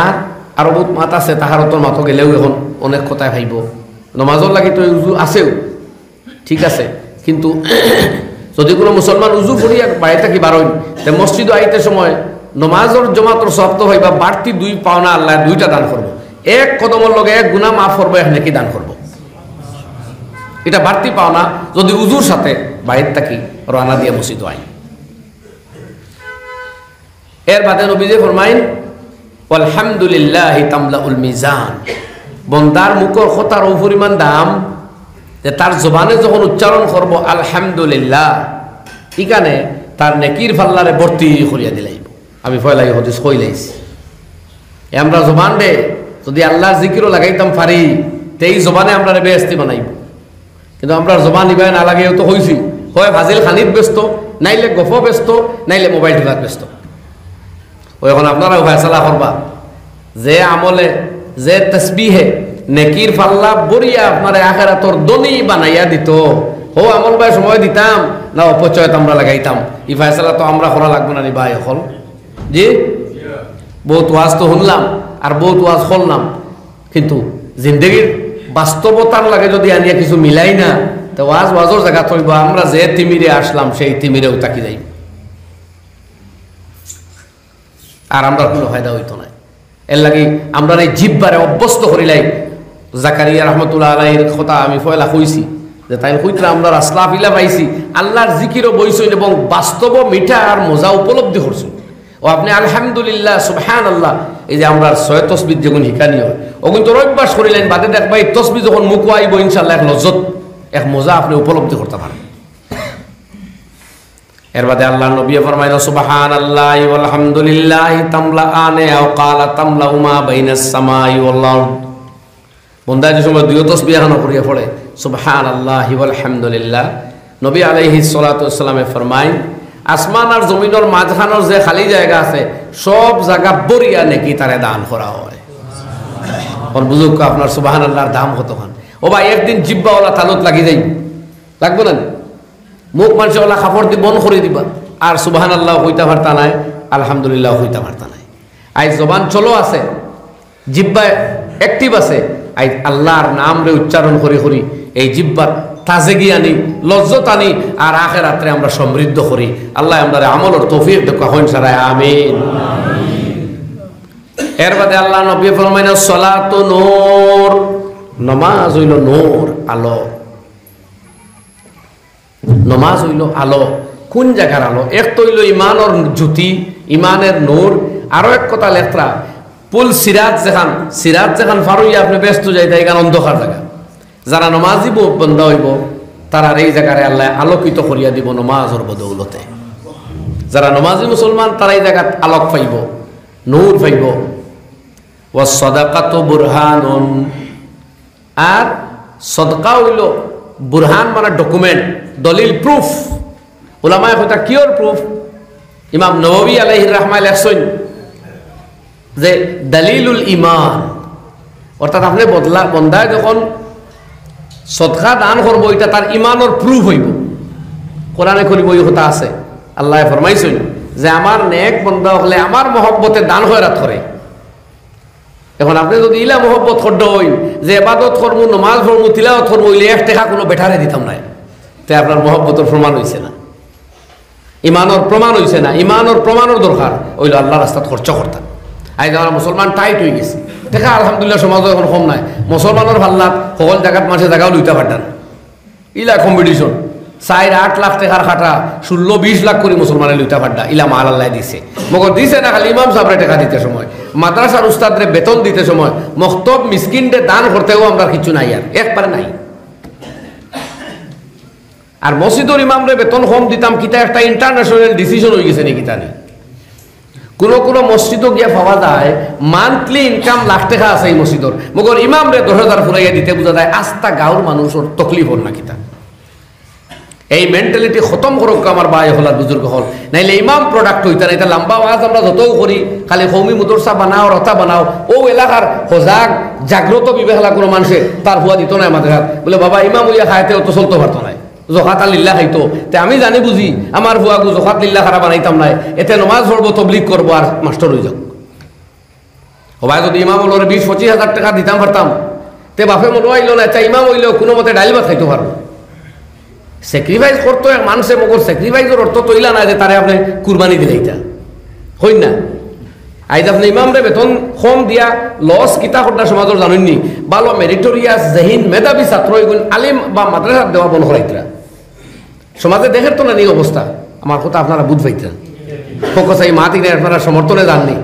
A: আর আরো বহুত মাত আছে তাহারতর মাথ গেলেও এখন অনেক কথায় ভাইব নমাজর লাগি তো উজু আছেও ঠিক আছে, কিন্তু যদি কোনো মুসলমান উজু করিয়া বাড়ি থাকি বারোই মসজিদ আইতে সময় নমাজর জমাতর শব্দ হইবা বাড়তি 2 পাওনা আল্লাহ 2টা দান করবো, এক কদমের লগে 1 গুনাহ মাফ করবো, এক নেকি দান করবো। এটা বাড়তি পাওনা যদি উজুর সাথে বাইর থাকি রানা দিয়ে মসজিদ আই। এর বাদে নবীজি ফরমাইন আলহামদুলিল্লাহি তামলাউল মিজান, বন্দার মুখর কথার ও পরিমাণ দাম যে তার জবানে যখন উচ্চারণ করবো আলহামদুলিল্লাহ, এখানে তার নেকির ফাল্লারে ভর্তি করিয়া দিলাইব। আমি ভয় লাগে হদিস কইলাইছি আমরা জবান রে যদি আল্লাহর জিকিরও লাগাইতাম পারি তেই জবানে আমরা বেহেস্তি বানাইব, কিন্তু আমরা জবান ইবাই না লাগেও তো হইছি হয় ভাজিল খানিত ব্যস্ত, নাইলে গফ ব্যস্ত, নাইলে মোবাইল টিপাত ব্যস্ত। ও এখন আপনারাও ফয়সালা করবা যে আমলে যে তসবিহে নেকির ফাল্লা বরিয়া আপনার আখিরাতর দনি বানাইয়া দিত, হো আমল ভাই সময় দিতাম না অপচয়ত আমরা লাগাইতাম, এই ফয়সালা তো আমরা করা লাগবে না নি ভাই। এখন জি বহুত ওয়াজ তো শুনলাম আর বহুত ওয়াজ শুনলাম, কিন্তু জিন্দগির বাস্তবতার লাগে যদি আনিয়া কিছু মিলাই না তো ওয়াজ ওয়াজর জায়গা থইব, আমরা যে তিমিরে আসলাম সেই তিমিরেও তাকি যাই আর আমরা কোনো ফায়দা হইতো না। এর লাগি আমরা এই জিব্বারে অভ্যস্ত করিলাই। জাকারিয়া রহমতুল্লাহ আলাইহির কথা আমি ফয়লা কইছি যে তাই কইতরা আমরা আসলাফিলা পাইছি আল্লাহর জিকিরও বইছেন এবং বাস্তব মিঠা আর মজা উপলব্ধি করছেন। ও আপনি আলহামদুলিল্লাহ সুবহানাল্লাহ এই যে আমরা 6 তসবিহ যখন শিখানি হয় ওগুন তো অভ্যাস করিলেন, বাদে দেখবা এই তসবিহ যখন মুখ আইব ইনশাআল্লাহ এক লজ্জত এক মজা আপনি উপলব্ধি করতে পারেন। এর বাদে আল্লাহ নবী ফরমাইল সুবহানাল্লাহি ওয়াল হামদুলিল্লাহি তামলাআনে আও ক্বালা তামলাউমা বাইনাস সামাই ওয়াল আরদ। বন্দা যে সময় 2 তাসবিহ এখানে করিয়া পড়ে সুবহানাল্লাহি ওয়াল হামদুলিল্লাহ, নবী আলাইহিস সালাতু ওয়াস সালামে ফরমাইন আসমান আর জমিনের মাঝখানের যে খালি জায়গা আছে সব জায়গা বরিয়া নেকি তারে দান করা হয়। আর বুঝুক আপনার সুবহানাল্লাহর দাম কতখান। ও ভাই একদিন জিব্বাওয়ালা তালত লাগি যাই লাগবে না, মুখ মানুষওয়ালা কাপড় দিয়ে বন্ধ করে দিবা আর সুবহানাল্লাহ হইতে পারতা নাই, আলহামদুলিল্লাহ হইতে পারতা নাই। আই জবান চলো আছে, জিব্বা অ্যাক্টিভ আছে, আই আল্লাহর নাম রে উচ্চারণ করি করি এই জিব্বার তাজেগি আনি লজ্জত আনি আর আখিরাতে আমরা সমৃদ্ধ করি। আল্লাহ আমাদের আমলের তৌফিক দেখ হইন সারায় আমিন। এর বাদে আল্লাহ নবী ফরমাইনা সালাতু নূর, নামাজ হইল নূর আলো। নামাজ হইল আলো। কোন জায়গার আলো? এক তো হইল ইমানের জ্যোতি, ইমানের নূর। আরো এক কথা লেখরা পুল সিরাত যেখান ফারুইয়া আপনি ব্যস্ত যাইতে এখানে অন্ধকার জায়গা। যারা নমাজি বন্ধা হইব তারা এই জায়গায় আল্লাহ আলোকিত করিয়া দিব নমাজের বদৌলতে। যারা নমাজি মুসলমান তারা এই জায়গাত আলোক পাইব, নূর পাইব। ওয়াস সাদাকাতু বুরহানুন, আর সদকা হইল বুরহান মানে ডকুমেন্ট, দলিল, প্রুফ। উলামায়ে কয় কিওর প্রুফ? ইমাম নববী আলাইহির রাহমা লেখছেন যে দলিলুল ঈমান, অর্থাৎ আপনি বন্দায় যখন সদকা দান করবো এটা তার ইমানের প্রুফ হইব। কোরআনে করিব এই কথা আছে, আল্লাহ ফরমাইছেন যে আমার নেক বন্দা হলে আমার মহব্বতে দান খয়রাত করে। এখন আপনি যদি ইলা মহব্বত করতে হই যে ইবাদত করবো, নমাজ পড়বো, তিলাওয়াত করবো, ইলে 1 টাকা কোনো বেটারে দিতাম না, তাই আপনার মহব্বতের প্রমাণ হইছে না, ইমানের প্রমাণ হইছে না। ইমানের প্রমাণের দরকার ওইল আল্লাহ রাস্তাত খরচ করতাম। আজ আমরা মুসলমান টাইট হয়ে গেছি, দেখা আলহামদুলিল্লাহ সমাজও এখন কম নাই। মুসলমানের ভাল্লাত সকল জায়গাত মাসে জায়গাও লইতে পারতাম, ইলা কম্পিটিশন 4-8 লাখ টাকার খাটা 16-20 লাখ করে মুসলমানের লইতে পারতা, ইলা মাল আল্লাহ দিছে। মগর দিছে না খালি ইমাম সাহেবরে টাকা দিতে সময়, মাদ্রাসার উস্তাদরে বেতন দিতে সময়, মক্তব মিসকিনরে দান করতেও আমরা কিছু নাই, আর একবারে নাই। আর মসজিদের ইমামরে বেতন কম দিতাম কিতা একটা ইন্টারন্যাশনাল ডিসিশন হয়ে গেছে নাকি তানি। কোনো মসজিদও গিয়া পাওয়া যায় মান্থলি ইনকাম লাখ টাকা আছে এই মসজিদর, মগর ইমামরে 10,000 ফুরাইয়া দিতে বোঝা যায় আস্থা গাঁওর মানুষের তকলিফ হল না কিতা। এই মেন্টালিটি খতম করুক আমার ভাই হলার বুজুর্গ হল, নাইলে ইমাম প্রোডাক্ট হইতা না। এটা লম্বা ওয়াজ আমরা যতও করি, খালি কৌমি মুদরসা বানাও, রথা বানাও, ও এলাকার সজাগ জাগ্রত বিবেকলা কোনো মানুষে তার হুয়া দিত না আমাদের হাত, বলে বাবা ইমাম হইয়া খাইতে তো চলতে পারতো না, জখাত লিল্লাহ খাইতো। তে আমি জানি বুঝি আমার হুয়াগু জখাত লিল্লাহ খারা বানাইতাম নাই, এতে নমাজ পড়বো, তবলিগ করবো, আর মাস্টার হয়ে যাক। সবাই যদি ইমাম হলো 20-25 হাজার টাকা দিতাম পারতাম, তে বাপে মনে হইল না, আচ্ছা ইমাম হইলেও কোনো মতে ডাইল ভাত খাইতে পারবো। স্যাক্রিফাইস করতো এক মানুষে, মগর স্যাক্রিফাইসের অর্থ তৈলা না যে তারে আপনি কুরবানি দিলে, এটা হই না। আজ আপনি ইমামরে বেতন কম দিয়া লস কিতা করার সমাজের জানেননি, ভালো মেরিটোরিয়াস জহিন মেধাবী ছাত্র এগুলো আলিম বা মাদ্রাসার দেওয়া বন করাইতরা সমাজে দেখের তো না এই অবস্থা। আমার কথা আপনারা বুঝ পাইতেন, ফোকাসাই মা থেকে আপনারা সমর্থনে যাননি।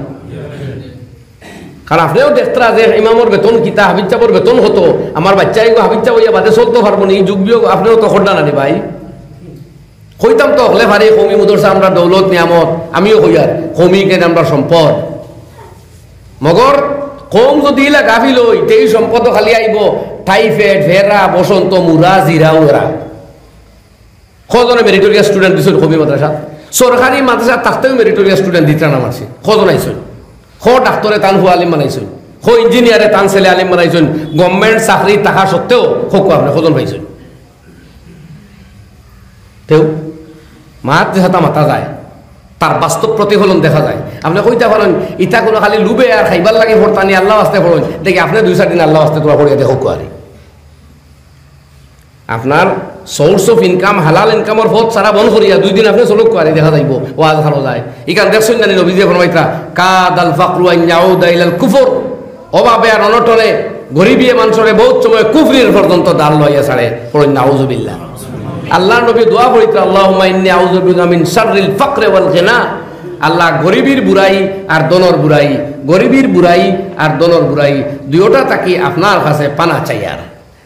A: কারণ আপনিও দেখতরা যে ইমামর বেতন কিতা, হাবিজ চাপর বেতন হতো, আমার বাচ্চাই হাবিজ চাপ হইয়া বাদে চলতে পারবো না, এই যুগ বিয়োগ আপনিও তো করনা না ভাই। কইতাম তো হলে ভারি কমি মুদরসা আমরা দৌলত নিয়ামত, আমিও কইয়ার কমি কেন আমরা সম্পদ। মগর কম যদি ইলা গাফিল হই, এই সম্পদ খালি আইব টাইফয়েড, ভেরা, বসন্ত, মুরা, জিরা, ওরা। কজনে মেরিটোরিয়াস স্টুডেন্ট দিছিল কমি মাদ্রাসা, সরকারি মাদ্রাসা থাকতেও মেরিটোরিয়াস স্টুডেন্ট দিতে না মারছে। কজন আইসন, ডাক্তরে তান হুয়া আলিম বানাইছেন, ইঞ্জিনিয়ারে তান ছেলে আলিম বানাইছেন, গভর্নমেন্ট চাকরি থাকা সত্ত্বেও আপনি কজন পাইছেন। তেও মাত যেটা মাতা যায় তার বাস্তব প্রতিফলন দেখা যায়। আপনি কইতে পারেন ইটা কোনো খালি লুবে আর খাইবার লাগে ভরতানি আল্লাহ আসতে পড়েন, দেখি আপনি 2-4 দিন আল্লাহ আসতে তোরা পড়িয়া দেখো আর আপনার সোর্স অফ ইনকাম হালাল ইনকামের পথ সারা বন্ধ করিয়া 2 দিন আপনি চলক করে দেখা যাইব, ওয়াজ খানো যায়। ইকান দেখছেন জানি নবীজি ফরমাইতা কাদাল ফাকরু আন ইয়াউদা ইলাল কুফর, অভাবে আর অনটনে গরিবিয়ে মানুষরে বহুত সময় কুফরির পর্যন্ত দাল লইয়া ছাড়ে, পড়েন নাউজুবিল্লাহ। আল্লাহ নবী দোয়া করিতা আল্লাহুম্মা ইন্নী আউযু বিকা মিন শাররিল ফাকরি ওয়াল গিনা, আল্লাহ গরিবীর বুড়াই আর দনর বুড়াই, গরিবীর বুড়াই আর দনর বুড়াই দুইটা তাকি আপনার কাছে পানা চাই। আর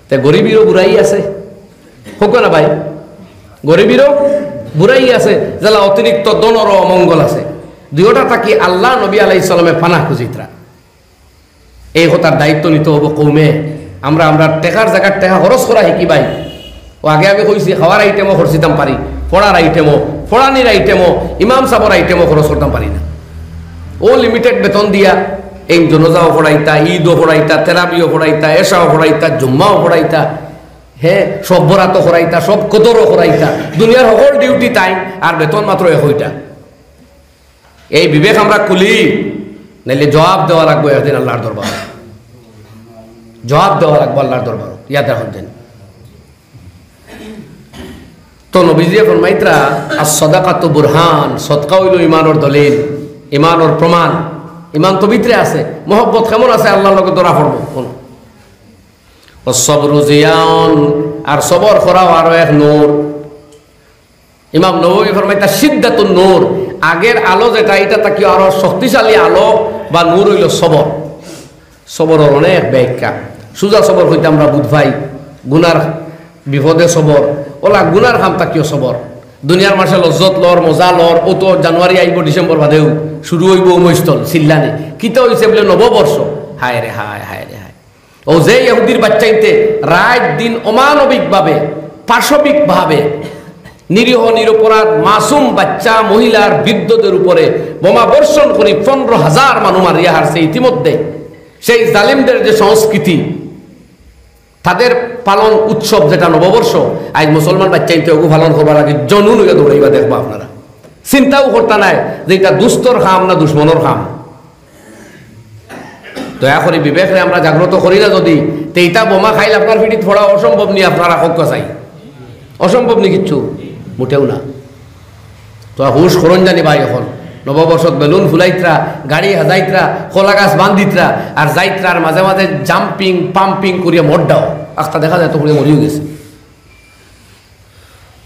A: তে গরিবীরও বুড়াই আছে, হোক না ভাই, গরিবীরও বুড়াই আছে, যারা অতিরিক্ত দনরও অমঙ্গল আছে, দুইটা তাকি আল্লাহ নবী আলাইহিস সালামে পানা খুঁজিতরা। এই কথার দায়িত্ব নিতে হবো কৌমে। আমরা টেকার জায়গার টেকা খরচ করা শিকি ভাই। ও আগে আমি কইছি খাওয়ার আইটেমও খরচিতাম পারি, পড়ার আইটেমও, পড়ানির আইটেমও, ইমাম সাহেবের আইটেমও খরচ করতাম পারি না। ও লিমিটেড বেতন দিয়া এই জনজাও পড়াইতা, ঈদও পড়াইতা, তেরাবিও পড়াইতা, এশাও পড়াইতা, জুম্মাও পড়াইতা, হ্যাঁ সব বরাতও পড়াইতা, সব কদরও পড়াইতা, দুনিয়ার সকল ডিউটি টাইম, আর বেতন মাত্র 1টা। এই বিবেক আমরা খুলি, নাইলে জবাব দেওয়া লাগবো একদিন আল্লাহর দরবার, জবাব দেওয়া লাগবো আল্লাহর দরবার, ইয়াদ রাখেন। তো নবীজি ফরমাইতরা as-সাদাকাতু বুরহান, সদকা হইল ইমানের দলিল, ইমানের প্রমাণ। ইমান তো ভিতরে আছে, মহব্বত কেমন আছে আল্লাহর লগে ধরা পড়বো কোন। ওয়াস-সাবরু জিয়ান, আর সবর করাও আরো এক নূর। ইমাম নববী ফরমাইতা সিদ্দাতুন নূর, আগের আলো যেটা এটা তাকি আরো শক্তিশালী আলো বা নূর হইল সবর। সবরের অনেক ব্যাখ্যা, সুজা সবর হইতে আমরা বুঝাই গুনার বিপদে সবর, ওলা গুনার খাম তাকিও সবর। দুনিয়ার মাসে লজ্জত লর, মজা লর, ও তো জানুয়ারি আইব, ডিসেম্বর বাদেও শুরু হইব উমৈস্তল চিল্লানে কিতা হইছে বলে নববর্ষ। হায় রে হায়, হায় রে হায়। ও যে ইহুদির বাচ্চাইতে রাত দিন অমানবিকভাবে, পাশবিকভাবে নিরীহ নিরপরাধ মাসুম বাচ্চা মহিলার বৃদ্ধদের উপরে বোমা বর্ষণ করে 15,000 মানুষ মারিয়া হারছে ইতিমধ্যে। সেই জালিমদের যে সংস্কৃতি, তাদের পালন উৎসব যেটা নববর্ষ, আজ মুসলমান বাচ্চা ইন্তেও পালন করবার আগে জনুন হয়ে দৌড়াইবা দেখবা আপনারা, চিন্তাও করতে নাই যে এটা দুস্তর খাম না দুশ্মনের খাম। দয়া করে বিবেকরে আমরা জাগ্রত করি না যদি, তো এইটা বোমা খাইলে আপনার পিঠিত ফোড়া অসম্ভব নি, আপনারা হক চাই অসম্ভব নি কিচ্ছু, মোটেও না। তো হুশ করন জানি ভাই, এখন নববর্ষত বেলুন ফুলাইত্রা, গাড়ি হাজাইত্রা, কলা গাছ বান্ধিত্রা, আর যাইত্রার মাঝে মাঝে জাম্পিং পাম্পিং করিয়া মরডাও আস্তা দেখা যায় তো করে মরিও গেছে।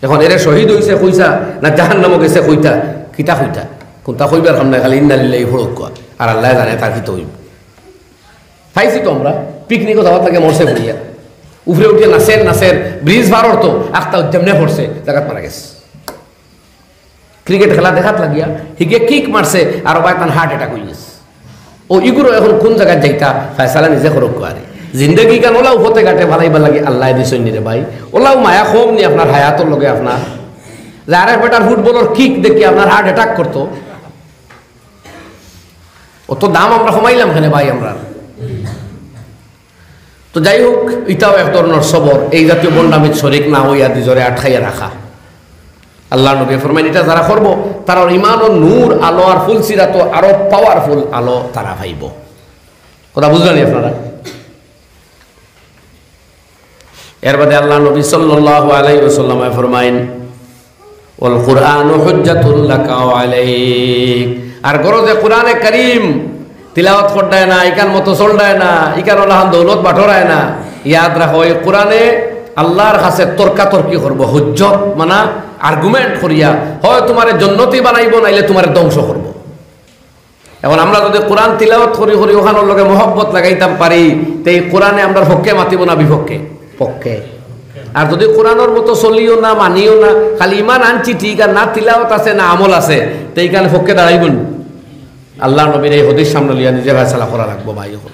A: এখন এরে শহীদ হইছে কইসা না জাহান্নামে গেছে কইতা, কিতা কইতা কোনটা কইবার কাম নাই, খালি ইন্না লিল্লাহি ফরক আর আল্লাহ জানে তার কি হইব। পাইছি তো আমরা পিকনিকও যাওয়ার লাগে মরছে পড়িয়া, উপরে উঠিয়ে নাচের ব্রিজ ভারর তো আখতা উদ্যমনে পড়ছে, জায়গাত মারা গেছে। ক্রিকেট খেলা দেখাত লাগিয়া হিকে কিক মারছে আর বাই তার হার্ট অ্যাটাক হয়ে গেছে। ও ইগুলো এখন কোন জায়গায় যাইতা ফয়সালা নিজে করক আরে জিন্দগি কান ওলাও হতে ঘাটে ভালাইবার লাগে আল্লাহ দিছেন নি রে ভাই, ওলাও মায়া কম নি আপনার হায়াতর লগে আপনার, যারা বেটার ফুটবলের কিক দেখি আপনার হার্ট অ্যাটাক করতো, অত দাম আমরা কমাইলাম কেন ভাই আমরা। তো যাই হোক, এটাও এক ধরনের সবর, এই জাতীয় বন্ডামিত শরিক না হইয়া দুজরে আটকাইয়া রাখা। আল্লাহ নবী ফরমাইন এটা যারা করবো তারা ইমান ও নূর আলো আর ফুলসিরা তো আরো পাওয়ারফুল আলো তারা পাইব। কথা বুঝলেন আপনারা? এর বাদে আল্লাহ নবী সাল্লাল্লাহু আলাইহি ওয়াসাল্লাম ফরমাইন ওয়াল কুরআনু হুজ্জাতুল লাকা ওয়া আলাইক, আর গরজে কোরআনে কারীম তিলাওয়াত করডায় না, ইকান মতো চলডায় না, ইকান ওলাহান দৌলত বাঠরায় না। ইয়াদ রাখো এই কোরআনে আল্লাহর কাছে তর্কাতর্কি করবো, হুজ্জত মানা আর্গুমেন্ট করিয়া হয় তোমার জন্নতি বানাইব নাইলে তোমার ধ্বংস করবো। এখন আমরা যদি কোরআন তিলাওয়াত করি করি ওখানোর লগে মহব্বত লাগাইতাম পারি, তো এই কোরআনে আমরা পক্ষে মাতিব না বিপক্ষে? পক্ষে। আর যদি কোরআনের মতো চলিও না মানিও না, খালি ইমান আনছি ঠিক আর না তিলাওয়াত আছে না আমল আছে, তো এইখানে পক্ষে দাঁড়াইবেন। আল্লাহ নবীর এই হদিস সামনে লিয়া নিজে ফয়সালা করা লাগবো ভাই। এখন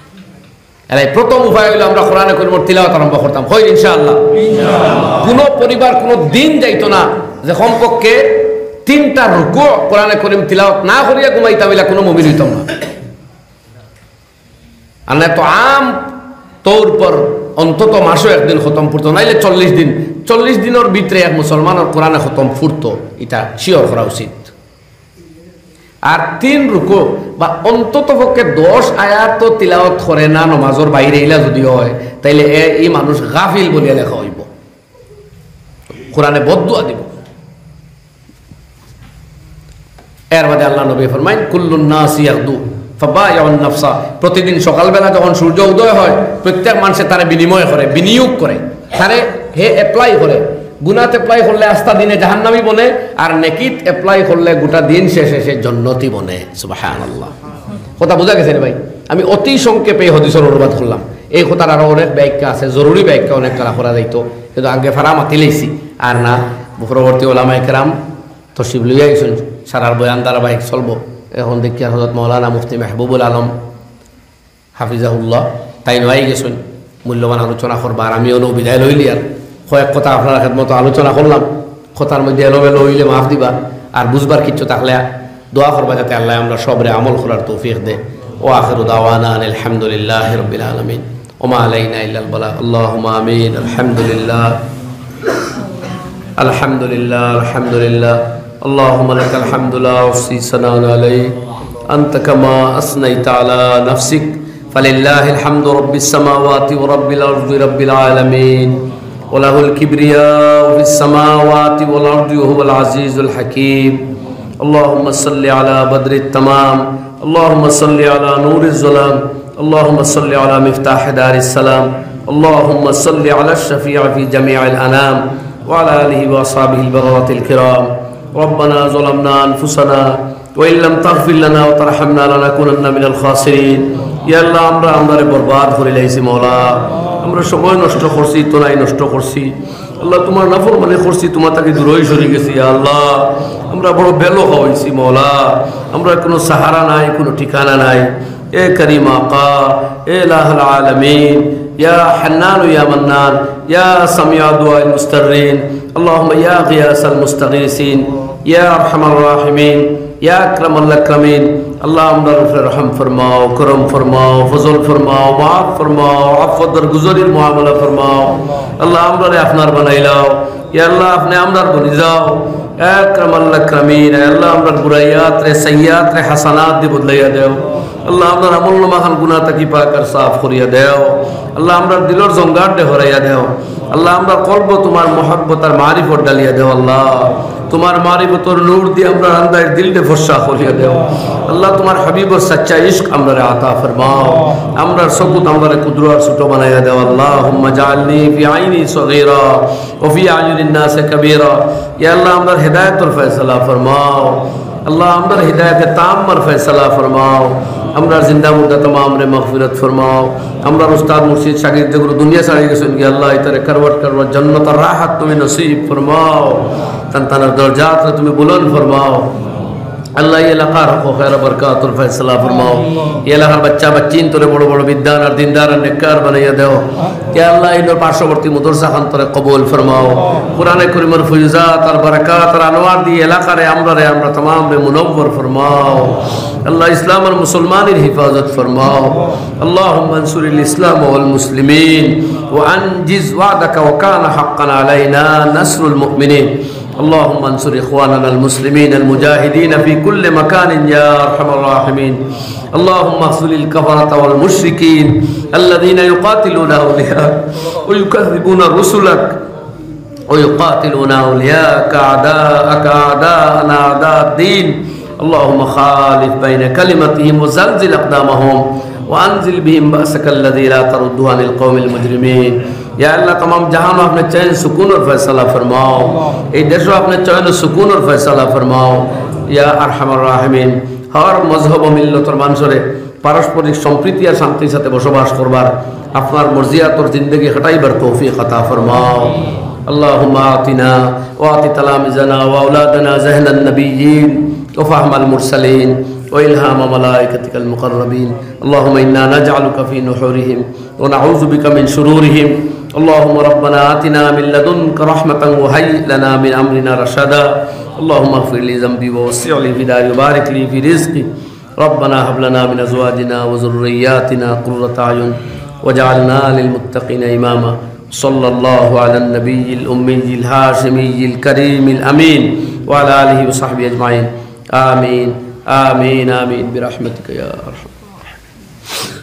A: এরাই প্রথম উপায় হইলো আমরা কোরআনে করিম তিলাওয়াত আরম্ভ করতাম, হয় ইনশাআল্লাহ। কোনো পরিবার কোনো দিন যাইতো না যে কমপক্ষে 3টা রুকু কোরআনে করিম তিলাওয়াত না করিয়া ঘুমাইতাম, এলা কোনো মুমিন হইতাম না। আর না তো আম তোর পর অন্তত মাসও একদিন খতম ফুরতো, নাইলে 40 দিনের ভিতরে এক মুসলমানের কোরআনে খতম ফুরতো, এটা শিওর করা উচিত। আর 3 রুকু বা অন্তত পক্ষে 10 আয়াত তো তিলাওয়াত করে না নমাজের বাইরে, ইলা যদি হয় তাইলে এই মানুষ গাফিল বলিয়া লেখা হইব, কোরআনে বদদুয়া দিব। এর বাদে আল্লাহ নবী ফরমাইন কুল্লুন নাস ইয়াগদু ফাবায়াউন নাফসা, প্রতিদিন সকালবেলা যখন সূর্য উদয় হয় প্রত্যেক মানুষে তারে বিনিময় করে, বিনিয়োগ করে, তারে হে অ্যাপ্লাই করে। গুনাত অ্যাপ্লাই করলে আস্তা দিনে জাহান্নামী বনে, আর নেকিত অ্যাপ্লাই করলে গোটা দিন শেষে সে জান্নাতি বনে। সুবহানাল্লাহ। কথা বোঝা গেছে রে ভাই? আমি অতি সংক্ষেপে এই হাদিসের অনুবাদ করলাম। এই কথার আরো অনেক ব্যাখ্যা আছে, জরুরি ব্যাখ্যা অনেক করা করা যাইতো, কিন্তু আগে ফারা মাতি লাইছি। আর না পরবর্তী ওলামায়ে কেরাম তশরিফ লইয়া আইছেন, সারার বয়ান ধারাবাহিক চলবো। এখন দেখি হযরত মাওলানা মুফতি মাহবুবুল আলম হাফিজাহুল্লাহ তাই নয় গেছেন মূল্যবান আলোচনা করবার। আমিও নো বিদায় লইলি, আর কয়েক কথা আপনার মতো আলোচনা করলাম, কথার মধ্যে এলোমেলো হইলে মাফ দিবা, আর বুঝবার কিছু থাকলে দোয়া করবা যাতে আল্লাহ আমরা সবরে আমল করার তৌফিক দে। ও আখিরু দাওয়ানা আলহামদুলিল্লাহি রাব্বিল আলামিন ওয়া মা আলাইনা ইল্লাল বালাগ। আল্লাহুম্মা আমিন। আলহামদুলিল্লাহ আলহামদুলিল্লাহ আলহামদুলিল্লাহ। আল্লাহুম্মা লাকাল হামদু লা উহসি সানান আলাইক আনতা কামা আসনাইতা আলা নাফসিক ফালিল্লাহিল হামদু রাব্বিস সামাওয়াতি ওয়া রাব্বিল আরদি রাব্বিল আলামিন ওয়া লাহুল কিবরিয়াউ ফিস সামাওয়াতি ওয়াল আরদি ওয়া হুয়াল আজিজুল হাকীম। আল্লাহুম্মা সাল্লি আলা বদরিত তামাম, আল্লাহুম্মা সাল্লি আলা নূরিজ যালাম, আল্লাহুম্মা সাল্লি আলা মিফতাহ দারিস সালাম, আল্লাহুম্মা সাল্লি আলা শাফিঈ ফি জামিআল আনাম ওয়া আলা আলিহি ওয়া আসহাবিহিল বারারাতিল কিরাম। ربنا ظلمنا أنفسنا وإن لم تغفر لنا وترحمنا لنكونن من الخاسرين। يا الله আমরা আমরারে বরবাদ করে লাইছি মওলা, আমরা সময় নষ্ট করছি, তোরাই নষ্ট করছি আল্লাহ, তোমার নাফরমানি করছি, তোমার থেকে দূরই সরে গেছি। ইয়া আল্লাহ আমরা বড় বেলো হইছি মওলা, আমরা কোনো সাহারা নাই, কোনো ঠিকানা নাই। এ করিম আকা, এ ইলাহুল আলামিন,
B: يا حنان يا منان يا سميع دعاء المسترين اللهم يا غياث المستغيثين يا أرحم الراحمين या अकरम अल-अकरमीन अल्लाह हमरा पे रहम फरमाओ करम फरमाओ फजल फरमाओ माफ फरमाओ अफ़्व दरगुजरीर मुआमला फरमाओ अल्लाह हमरा रे अपनार बनाइलाओ या अल्लाह अपने हमदार बनी जाओ अकरम अल-अकरमीन अल्लाह हमरा बुराइयात रे सय्यात रे हसनात दे बदलाइया देओ अल्लाह हमरा अमल नमाखान गुनाह तकी पाकर साफ करिया देओ अल्लाह हमरा दिलर जंगाट दे हराइया देओ अल्लाह हमरा कल्ब तुम्हार मोहब्बत और मारिफत डालिया देओ अल्लाह तुम्हार मारिफत और नूर दिए हमरा अंदर दिल दे फर्शा खोलिया देओ अल्लाह तुम्हार हबीब और सच्चा इश्क हमरा रे अता फरमाओ हमरा सबूत हमरा कुदरत और सुटो बनाया देओ अल्लाहुम्मा जअलनी फी आईनी सगीरा व फी आयुनिन नास कबीरा या अल्लाह हमरा हिदायत और फैसला फरमाओ अल्लाह हमरा हिदायत ताम पर फैसला फरमाओ हमरा जिंदा मुद्दा तमाम रे मगफिरत फरमाओ हमरा उस्ताद मुर्शिद शागिर्द गुरु दुनिया सारी के सुन के अल्लाह इतरे करवट करवट जन्नत और राहत तुम्हें नसीब फरमाओ तन दर्जात तुम्हें बुलंद फरमाओ अल्लाह ये लखा रखो खैर बरकत और फैसला फरमाओ ये लखा बच्चा बच्चीन तोरे बड़ो बड़ो विद्वान और दीनदार और नेककार बनाइया देओ क्या अल्लाह इन पार्श्ववर्ती मदरसा खान तोरे कबूल फरमाओ कुरान करीम और फैज़ात और बरकत और अनवार दी इलाका रे हमरा तमाम में मुनव्वर फरमाओ अल्लाह इस्लाम और मुसलमानी हिफाजत फरमाओ अल्लाहुम्मा अंसुरिल इस्लाम वल मुस्लिमीन व अंजिज़ वअदक व कान हक़्क़न अलैना नस्रुल मुमिनीन اللهم انصر اخواننا المسلمين المجاهدين في كل مكان يا ارحم الراحمين اللهم اخذل الكفرة والمشركين الذين يقاتلون اولياءك ويكذبون رسلك ويقاتلون اولياءك اعداءك اعداءنا اعداء الدين اللهم خالف بين كلمتهم وزلزل اقدامهم وانزل بهم بأسك الذي لا ترده عن القوم المجرمين या अल्लाह तमाम जहां में अपने चैन सुकून और फैसला फरमाओ ये देश में अपने चैन सुकून और फैसला फरमाओ या अरहमर राहिमीन हर मजहब और मिल्लतर मानसरे पारस्परिक सम्प्रीति और शांति साथे बसबास करबार अपनार मर्जियात और जिंदगी हटाइबार तौफीक अता फरमाओ अल्लाहुम्मा आतिना व आति तलामिज़ना व औलादना ज़हनन नबिय्यीन व फ़हमल मुरसलीन व इल्हाम मलाइकतिकल मुक़र्रबीन अल्लाहुम्मा इन्ना नजअलुका फ़ी नुहूरिहिम व नऊज़ु बिका मिन शुरूरिहिम اللهم ربنا آتنا من لدنك رحمة وهيئ لنا من أمرنا رشدا اللهم اغفر لي ذنبي ووسع لي في داري وبارك لي في رزقي ربنا هب لنا من أزواجنا وذرياتنا قرة أعين واجعلنا للمتقين إماما صلى الله على النبي الأمي الهاشمي الكريم الأمين وعلى آله وصحبه أجمعين آمين آمين آمين برحمتك يا أرحم